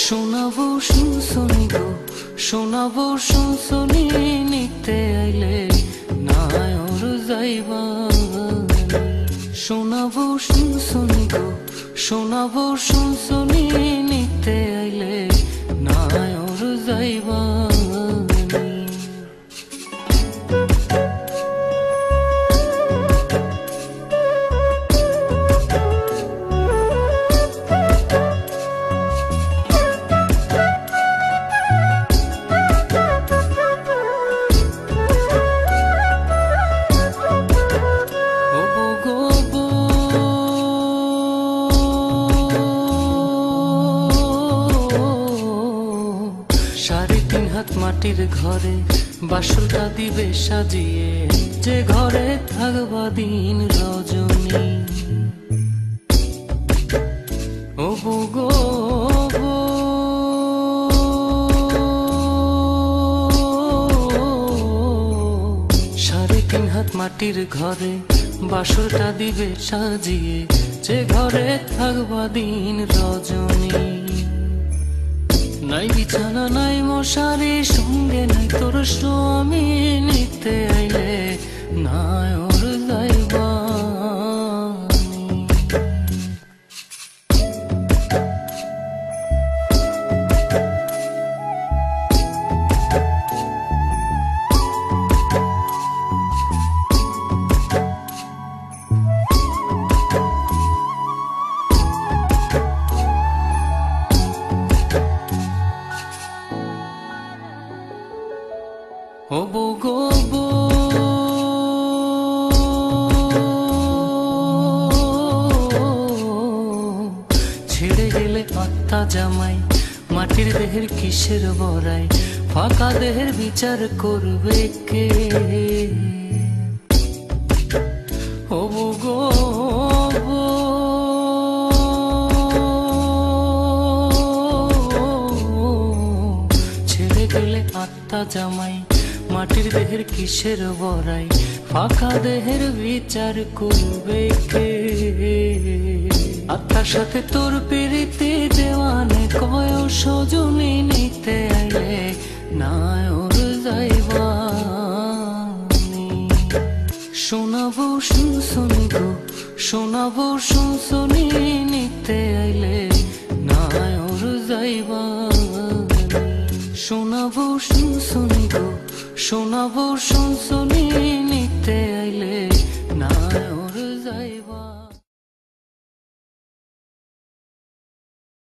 শোনাবো শুনছনি গো, শোনাবো শুনছনি, নিতে আইলে নায়র যাইবানি। শোনাবো শুনছনি গো, শোনাবো শুনছনি, নিতে আইলে নায়র যাইবানি। মাটির ঘরে বাসরটা দিবে সাজিয়ে, যে ঘরে থাকবা দিন রজনী। ও গো সাড়ে তিন হাত মাটির ঘরে বাসরটা দিবে সাজিয়ে, যে ঘরে থাকবা দিন রজনী। নাই বিছানা নাই মশারি, সঙ্গে নাই তোর স্বামী, নিতে আইলে নায়র যাইবানি। ও গো ছেড়ে গেলে আত্মা জামাই, মাটির দেহের কিসের বড়াই, ফাঁকা দেহের বিচার করবে কে? ও গো ছেড়ে গেলে আত্মা জামাই, মাটির দেহের কিসের বড়াই, ফাঁকা দেহের বিচার করবে কে? আত্মার সাথে তোর পিরিতি দেওয়ানে কয় সজনী, নিতে আইলে নায়র যাইবানি। শোনাবো শুনছনি গো, শোনাবো শুনছনি, নিতে আইলে নায়র যাইবানি। শোনাবো শুনছনি গো, শোনাবো শুনছনি,